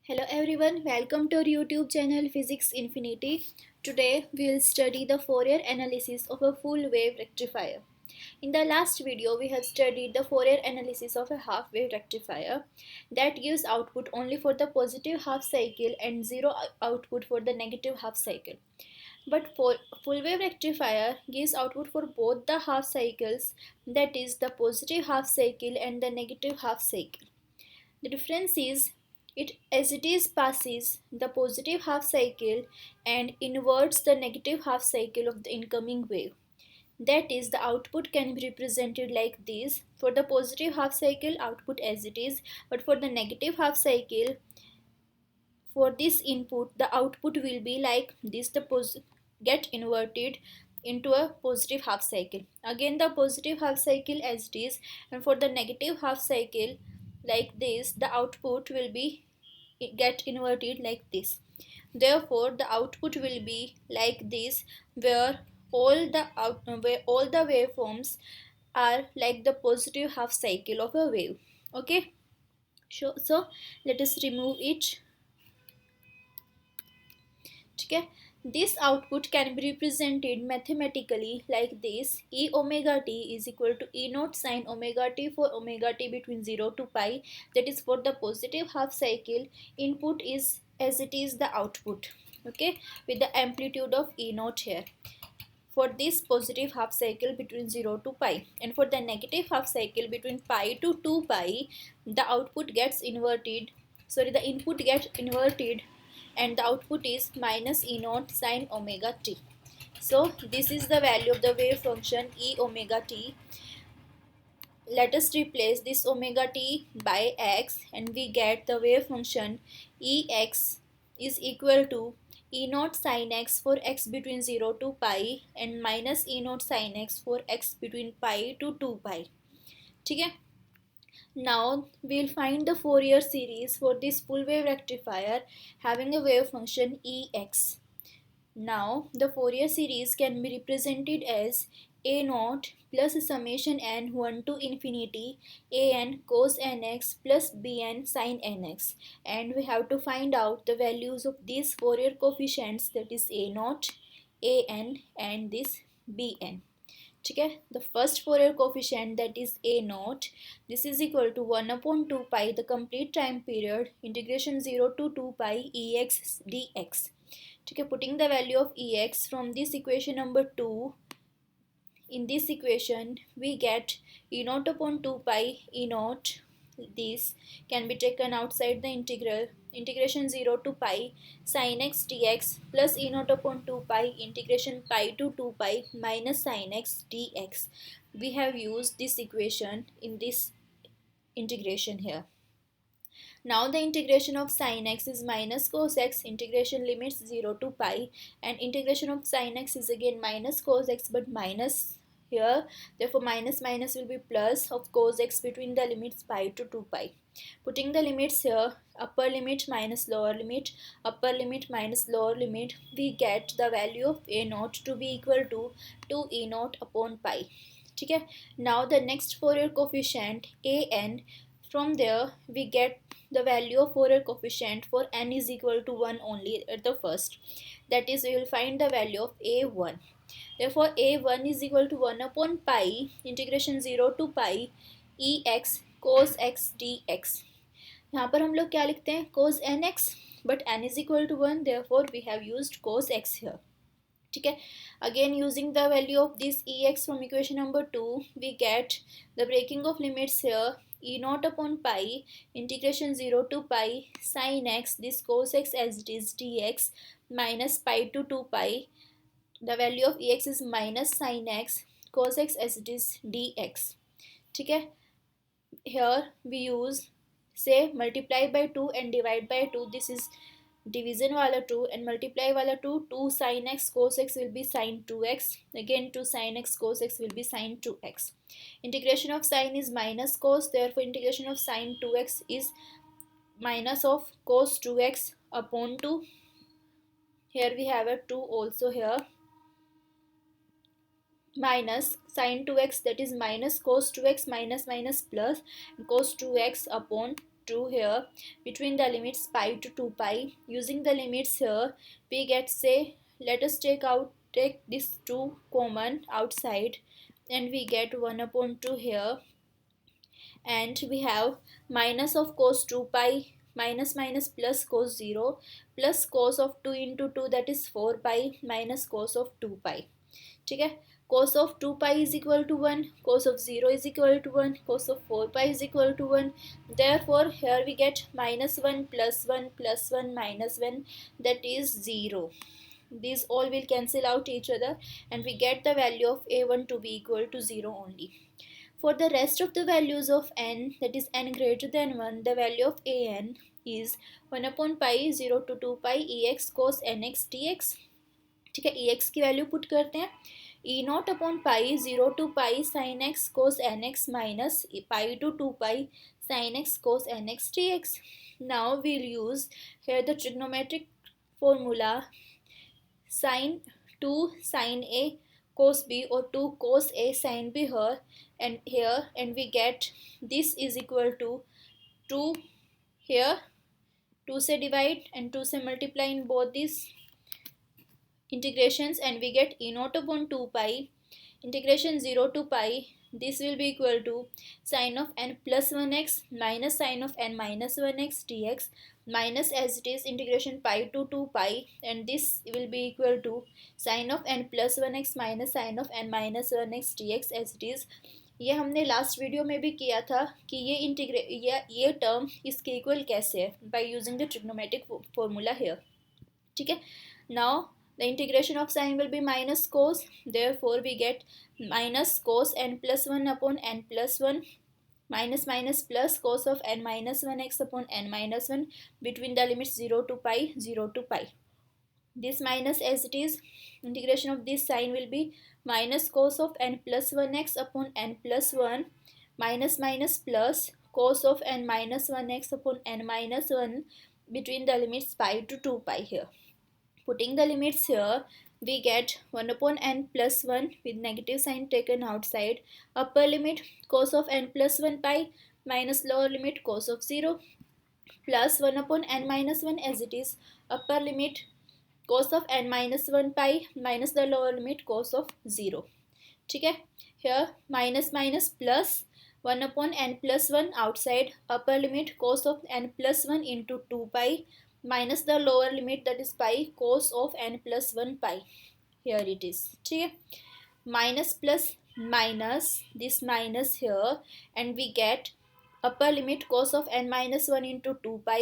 Hello everyone, welcome to our YouTube channel Physics Infinity. Today we will study the Fourier analysis of a full wave rectifier. In the last video we have studied the Fourier analysis of a half wave rectifier that gives output only for the positive half cycle and zero output for the negative half cycle. But for full wave rectifier gives output for both the half cycles, that is the positive half cycle and the negative half cycle. The difference is it as it is passes the positive half cycle and inverts the negative half cycle of the incoming wave. That is, the output can be represented like this. For the positive half cycle, output as it is, but for the negative half cycle, for this input, the output will be like this. Get inverted into a positive half cycle. Again, the positive half cycle as it is, and for the negative half cycle, like this, the output will be get inverted like this. Therefore, the output will be like this, where all the waveforms are like the positive half cycle of a wave. Okay, so let us remove it. Okay, this output can be represented mathematically like this: E omega t is equal to E naught sine omega t for omega t between 0 to pi. That is for the positive half cycle. Input is as it is the output. Okay, with the amplitude of E naught here for this positive half cycle between 0 to pi, and for the negative half cycle between pi to 2 pi, the output gets inverted, the input gets inverted, and the output is minus E naught sine omega t. So this is the value of the wave function E omega t. Let us replace this omega t by x and we get the wave function Ex is equal to E naught sin x for x between 0 to pi and minus E naught sin x for x between pi to 2 pi. Okay? Now we'll find the Fourier series for this full wave rectifier having a wave function Ex. Now the Fourier series can be represented as a naught plus summation n 1 to infinity an cos nx plus bn sin nx, and we have to find out the values of these Fourier coefficients, that is a naught, an and this bn. Okay, the first Fourier coefficient, that is a naught, this is equal to 1 upon 2 pi the complete time period integration 0 to 2 pi ex dx. Okay, putting the value of Ex from this equation number 2, in this equation we get E naught upon 2 pi E naught. This can be taken outside the integral, integration 0 to pi sin x dx plus E naught upon 2 pi integration pi to 2 pi minus sin x dx. We have used this equation in this integration here. Now the integration of sin x is minus cos x, integration limits 0 to pi, and integration of sin x is again minus cos x but minus here, therefore minus minus will be plus of cos x between the limits pi to 2 pi. Putting the limits here, upper limit minus lower limit, upper limit minus lower limit, we get the value of a naught to be equal to 2 e naught upon pi. Okay? Now the next Fourier coefficient an, from there we get the value of Fourier coefficient for n is equal to 1 only at the first, that is we will find the value of a1. Therefore a1 is equal to 1 upon pi integration 0 to pi ex cos x dx. यहाँ पर हम लोग क्या लिखते हैं cos nx, but n is equal to 1, therefore we have used cos x here. ठीक है, again using the value of this ex from equation number 2, we get the breaking of limits here, e naught upon pi integration 0 to pi sin x, this cos x as it is dx, minus pi to 2 pi, the value of ex is minus sin x cos x as it is dx. ठीक है, here we use say multiply by 2 and divide by 2, this is division wala 2 and multiply wala 2, 2 sin x cos x will be sin 2x, again 2 sin x cos x will be sin 2x. Integration of sin is minus cos, therefore integration of sin 2x is minus of cos 2x upon 2. Here we have a 2 also here, minus sin 2x, that is minus cos 2x minus minus plus cos 2x upon 2 here between the limits pi to 2 pi. Using the limits here, we get, say, let us take this 2 common outside, and we get 1 upon 2 here, and we have minus of cos 2 pi minus minus plus cos 0 plus cos of 2 into 2, that is 4 pi minus cos of 2 pi. ठीक है, cos of 2 pi is equal to 1, cos of 0 is equal to 1, cos of 4 pi is equal to 1. Therefore here we get minus 1 plus 1 plus 1 minus 1, that is 0. These all will cancel out each other, and we get the value of a1 to be equal to 0 only. For the rest of the values of n, that is n greater than 1, the value of an is 1 upon pi 0 to 2 pi ex cos nx dx. ठीक है, ex की value put करते हैं, e naught upon pi 0 to pi sine x cos n x minus pi to 2 pi sine x cos n x d x. Now we'll use here the trigonometric formula sin 2 sin a cos b or 2 cos a sin b here, and we get this is equal to 2 here, 2 से divide and 2 से multiply in both these integrations, and we get e naught upon 2 pi integration 0 to pi. This will be equal to sin of n plus 1x minus sin of n minus 1x dx minus, as it is, integration pi to 2 pi, and this will be equal to sin of n plus 1x minus sin of n minus 1x dx as it is. ये हमने last video में भी किया था कि ये term इसके equal कैसे है, by using the trigonometric formula here. ठीक है, now the integration of sin will be minus cos, therefore we get minus cos n plus 1 upon n plus 1 minus minus plus cos of n minus 1x upon n minus 1 between the limits 0 to pi 0 to pi. This minus, as it is, integration of this sign will be minus cos of n plus 1x upon n plus 1 minus minus plus cos of n minus 1x upon n minus 1 between the limits pi to 2 pi here. Putting the limits here, we get 1 upon n plus 1 with negative sign taken outside. Upper limit cos of n plus 1 pi minus lower limit cos of 0 plus 1 upon n minus 1 as it is. Upper limit cos of n minus 1 pi minus the lower limit cos of 0. ठीक है, here minus minus plus 1 upon n plus 1 outside. Upper limit cos of n plus 1 into 2 pi minus the lower limit, that is pi cos of n plus 1 pi. Here it is. ठीक है, minus plus minus, this minus here, and we get upper limit cos of n minus 1 into 2 pi.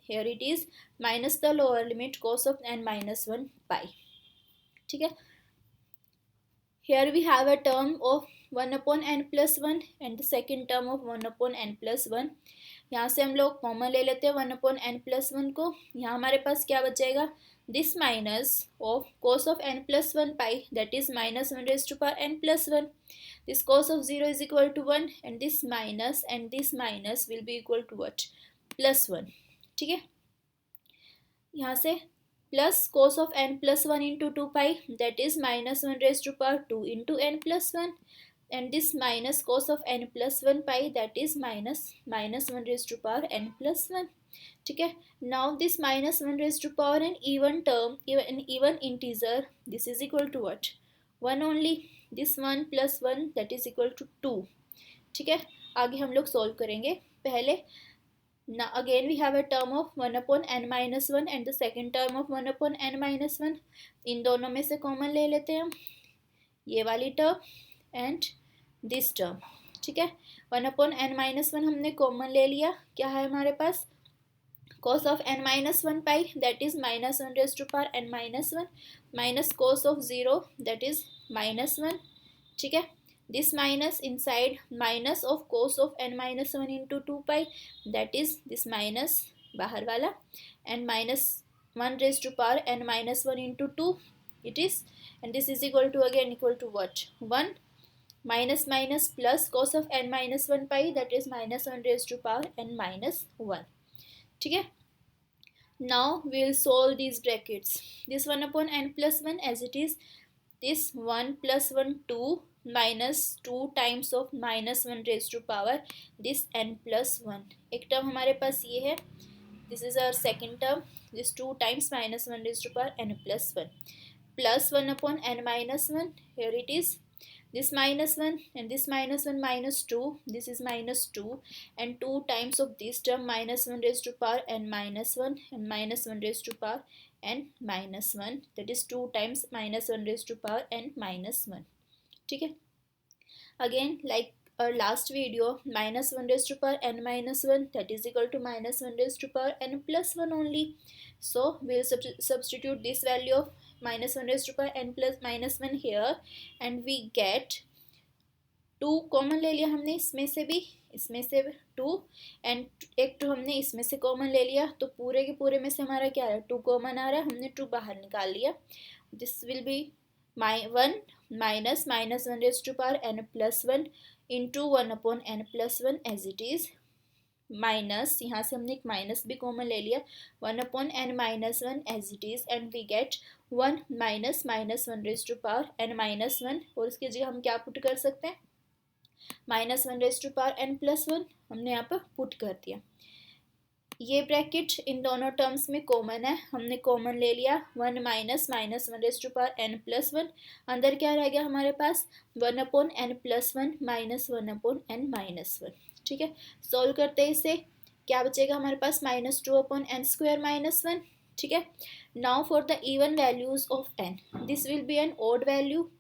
Here it is, minus the lower limit cos of n minus 1 pi. ठीक है, here we have a term of 1 upon n plus 1 and the second term of 1 upon n plus 1. यहाँ से हम लोग common ले लेते हैं 1 upon n plus 1 को. यहाँ हमारे पास क्या बचेगा, this minus of cos of n plus 1 pi, that is minus 1 raise to power n plus 1. This cos of 0 is equal to 1 and this minus will be equal to what, plus 1. ठीक है, यहाँ से plus cos of n plus 1 into 2 pi, that is minus 1 raise to power 2 into n plus 1, and this minus cos of n plus 1 pi, that is minus 1 raised to power n plus 1. ठीक है, now this minus 1 raised to power an even term, an even integer, this is equal to what, 1 only. this 1 plus 1, that is equal to 2. ठीक है, आगे हम लोग solve करेंगे. पहले now again we have a term of 1 upon n minus 1 and the second term of 1 upon n minus 1. इन दोनों में से कॉमन ले लेते हैं हम, ये वाली टर्म एंड दिस टर्म. ठीक है, 1 अपॉन n माइनस 1 हमने कॉमन ले लिया. क्या है हमारे पास, cos of n minus 1 pi, that is minus 1 raise to power n minus 1 minus cos of 0, that is minus 1. ठीक है, this minus inside minus of cos of n minus 1 into 2 pi, that is this minus बाहर वाला, and minus 1 raise to power n minus 1 into 2 it is, and this is equal to again equal to what, 1 minus minus plus cos of n minus 1 pi, that is minus 1 raised to power n minus 1. ठीक है, now we will solve these brackets. This 1 upon n plus 1 as it is, this 1 plus 1 2 -2 times of -1 raise to power this n plus 1. एक term हमारे पास ये है, this is our second term, this 2 times -1 raise to power n plus 1 plus 1 upon n minus 1. Here it is, this minus 1 and this minus 1 minus 2, this is minus 2, and 2 times of this term -1 raised to power n minus 1 and -1 raised to power n minus 1, that is 2 times -1 raised to power n minus 1. ठीक है, again like our last video, -1 raised to power n minus 1, that is equal to -1 raised to power n plus 1 only. So we'll substitute this value of -1 raised to power n plus minus 1 here, and we get 2 common ले लिया हमने इसमें से भी, इसमें से 2 and एक 2 हमने इसमें से कॉमन ले लिया, तो पूरे के पूरे में से हमारा क्या आ रहा है, 2 कॉमन आ रहा है, हमने 2 बाहर निकाल लिया. This will B 1 minus -1 raised to power n plus 1 into 1 upon n plus 1 as it is, minus यहाँ से हमने एक माइनस भी कॉमन ले लिया, 1 upon n minus 1 as it is, and we get 1 minus -1 raised to power n minus 1, और इसकी जगह हम क्या पुट कर सकते हैं, -1 raised to power n plus 1 हमने यहाँ पर पुट कर दिया. ये ब्रैकेट इन दोनों टर्म्स में कॉमन है, हमने कॉमन ले लिया, 1 minus -1 raised to power n plus 1, अंदर क्या रह गया हमारे पास, 1 upon n plus 1 minus 1 upon n minus 1. ठीक है, सोल्व करते हैं इसे, क्या बचेगा हमारे पास, -2 upon n square minus 1. ठीक है, now for the even values of n, this will be an odd value.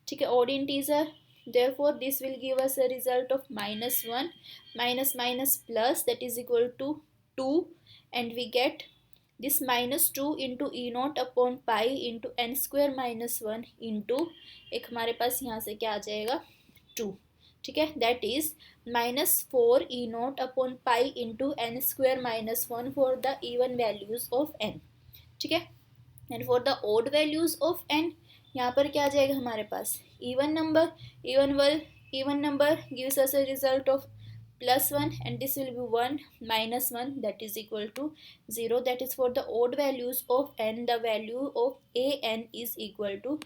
ठीक है, odd integer, therefore this will give us a result of -1 minus minus plus, that is equal to 2, and we get this -2 into e naught upon pi into n square minus 1 into एक हमारे पास यहाँ से क्या आ जाएगा, 2. ठीक है, that is -4 e naught upon pi into n square minus 1 for the even values of n. ठीक है, and for the odd values of n, यहाँ पर क्या आ जाएगा हमारे पास, even number gives us a result of +1, and this will be 1 minus 1, that is equal to 0. That is for the odd values of n, the value of an is equal to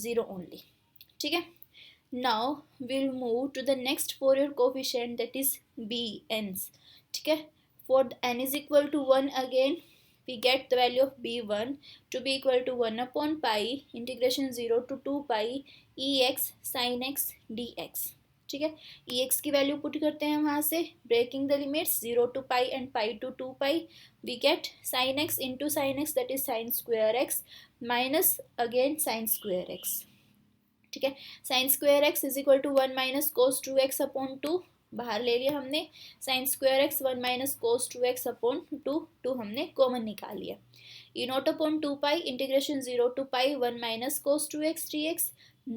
0 only. ठीक है, now we'll move to the next Fourier coefficient, that is bn's. ठीक है, for n is equal to 1, again we get the value of b1 to be equal to 1 upon pi integration 0 to 2 pi ex sin x dx. ठीक है, ex की value put करते हैं वहाँ से, breaking the limits 0 to pi and pi to 2 pi, we get sin x into sin x, that is sin square x minus again sin square x. ठीक है, sin square x is equal to 1 minus cos 2x upon 2, बाहर ले लिया हमने, sin square x 1 minus cos 2x upon 2 हमने common निकाल लिया, e naught upon 2 pi integration 0 to pi 1 minus cos 2x dx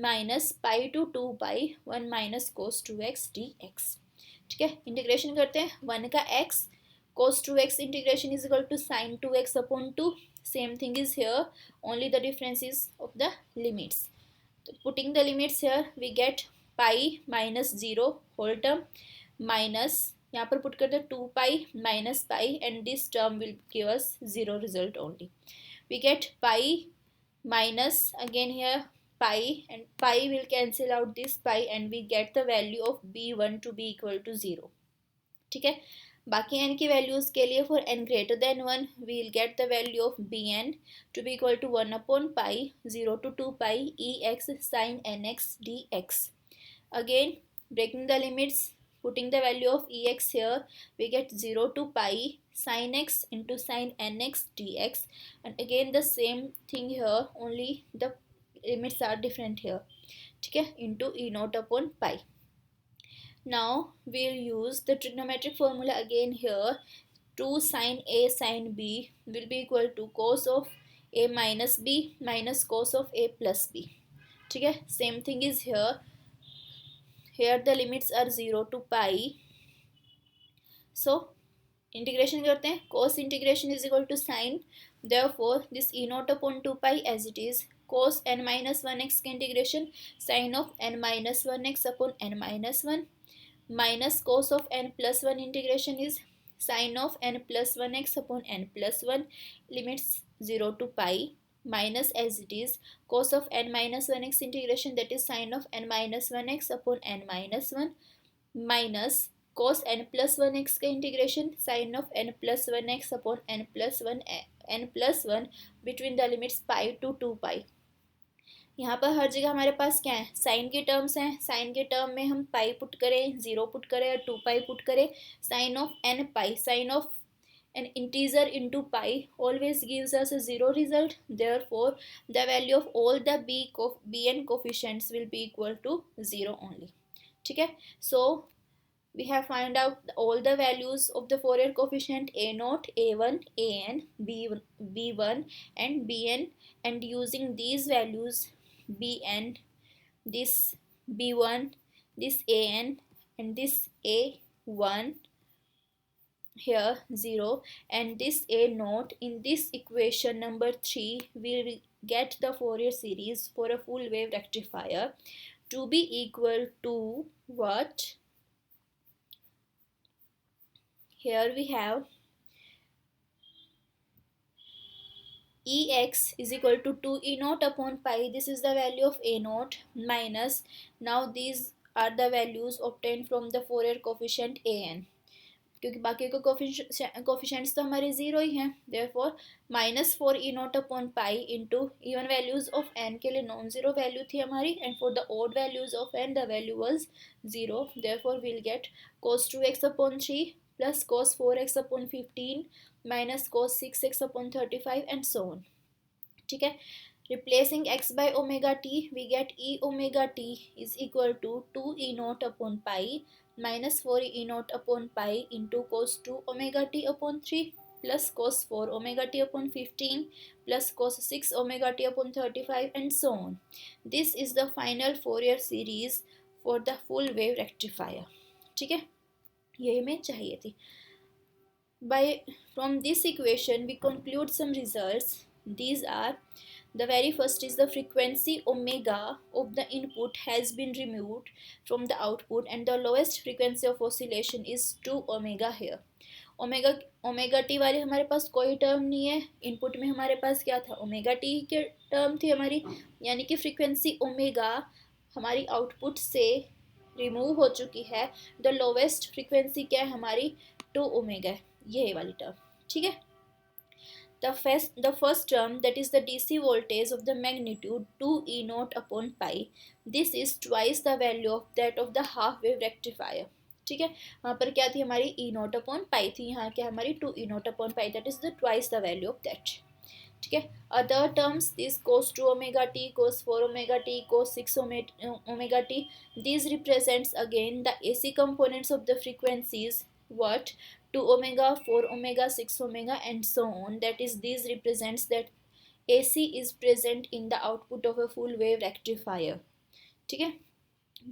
minus pi to 2 pi 1 minus cos 2x dx. ठीक है, integration करते हैं, 1 का x cos 2x integration is equal to sin 2x upon 2, same thing is here, only the difference is of the limits. So putting the limits here, we get pi minus 0 whole term minus, यहाँ पर put करते हैं 2 pi minus pi, and this term will give us 0 result only. We get pi minus again here pi, and pi will cancel out this pi, and we get the value of b1 to be equal to 0. ठीक है, बाकी n की values के लिए for n greater than 1 we will get the value of bn to be equal to 1 upon pi 0 to 2 pi ex sin nx dx. Again breaking the limits, putting the value of ex here, we get 0 to pi sin x into sin nx dx, and again the same thing here, only the limits are different here. ठीक है, into e naught upon pi. Now we'll use the trigonometric formula again here. 2 sin a sin b will be equal to cos of a minus b minus cos of a plus b. ठीक है, same thing is here. Here the limits are 0 to pi. So integration करते हैं, cos integration is equal to sin, therefore this e naught upon 2 pi as it is, cos n minus 1x का integration sin of n minus 1x upon n minus 1 minus cos of n plus 1 integration is sin of n plus 1x upon n plus 1, limits 0 to pi, minus as it is cos of n minus 1x integration, that is sin of n minus 1x upon n minus 1, minus cos n plus 1x का integration sin of n plus 1x upon n plus 1 between the limits pi to 2 pi. यहाँ पर हर जगह हमारे पास क्या है, sign के terms हैं. साइन के टर्म में हम पाई पुट करें, 0 पुट करें और 2 पाई पुट करें. Sine of n pi, sine of an integer into pi always gives us a 0 result. Therefore the value of all the bn coefficients will be equal to 0 only. ठीक है. So we have find out all the values of the Fourier coefficient a0, a1, an, b1 and bn, and using these values bn, this b1, this an and this a1 here 0 and this a0, in this equation number 3 we will get the Fourier series for a full wave rectifier to be equal to what? Here we have Ex is equal to 2 E0 upon pi. This is the value of A0 minus, now these are the values obtained from the Fourier coefficient An, क्योंकि बाकी को coefficients तो हमारे zero ही हैं. Therefore minus 4 e naught upon pi into even values of n के लिए non zero value थी हमारी, and for the odd values of n the value was zero. Therefore we'll get cos 2x upon 3 plus cos 4x upon 15 minus cos 6x upon 35 and so on. ठीक है. Replacing x by omega t, we get e omega t is equal to 2 e naught upon pi minus 4 e naught upon pi into cos 2 omega t upon 3 plus cos 4 omega t upon 15 plus cos 6 omega t upon 35 and so on. This is the final Fourier series for the full wave rectifier. ठीक है, ये हमें चाहिए थी. From this equation we conclude some results. These are: the very first is the frequency omega of the input has been removed from the output and the lowest frequency of oscillation is 2 omega here. Omega T वाले हमारे पास कोई term नहीं है. Input में हमारे पास क्या था, ओमेगा टी के टर्म थी हमारी, यानी कि फ्रीक्वेंसी ओमेगा हमारी आउटपुट से रिमूव हो चुकी है. द लोवेस्ट फ्रीक्वेंसी क्या है हमारी, 2 ओमेगा, ये वाली टर्म. ठीक है. The first term, that is the DC voltage of the magnitude 2 E naught upon pi. This is twice the value of that of the half wave rectifier. ठीक है. वहाँ पर क्या थी हमारी E naught upon pi थी, यहाँ क्या हमारी 2 E naught upon pi, that is the twice the value of that. ठीक है. Other terms, this cos 2 omega t, cos 4 omega t, cos 6 omega t, these represents again the AC components of the frequencies. What? 2 omega, 4 omega, 6 omega and so on. That is, these represents that AC is present in the output of a full wave rectifier. ठीक है.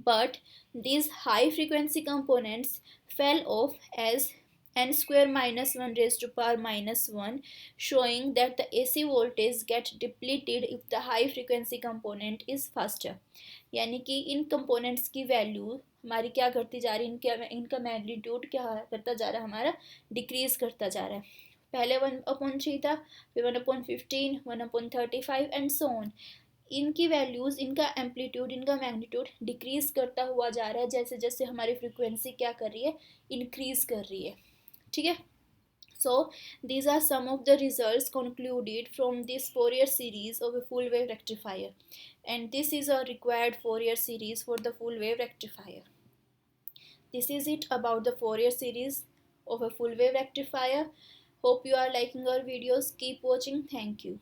But these high frequency components fell off as n square minus 1 raised to power minus 1, showing that the AC voltage get depleted if the high frequency component is faster. यानी कि इन components की value हमारी क्या करती जा रही है, इनका मैग्नीट्यूड क्या करता जा रहा है, हमारा डिक्रीज करता जा रहा है. पहले 1/3 था, फिर 1/15, 1/35 एंड सो ऑन. इनकी वैल्यूज़, इनका एम्पलीट्यूड, इनका मैग्नीट्यूड डिक्रीज करता हुआ जा रहा है जैसे जैसे हमारी फ्रीक्वेंसी क्या कर रही है, इंक्रीज कर रही है. ठीक है. So these are some of the results concluded from this Fourier series of a full wave rectifier, and this is a required Fourier series for the full wave rectifier. This is it about the Fourier series of a full wave rectifier. Hope you are liking our videos. Keep watching. Thank you.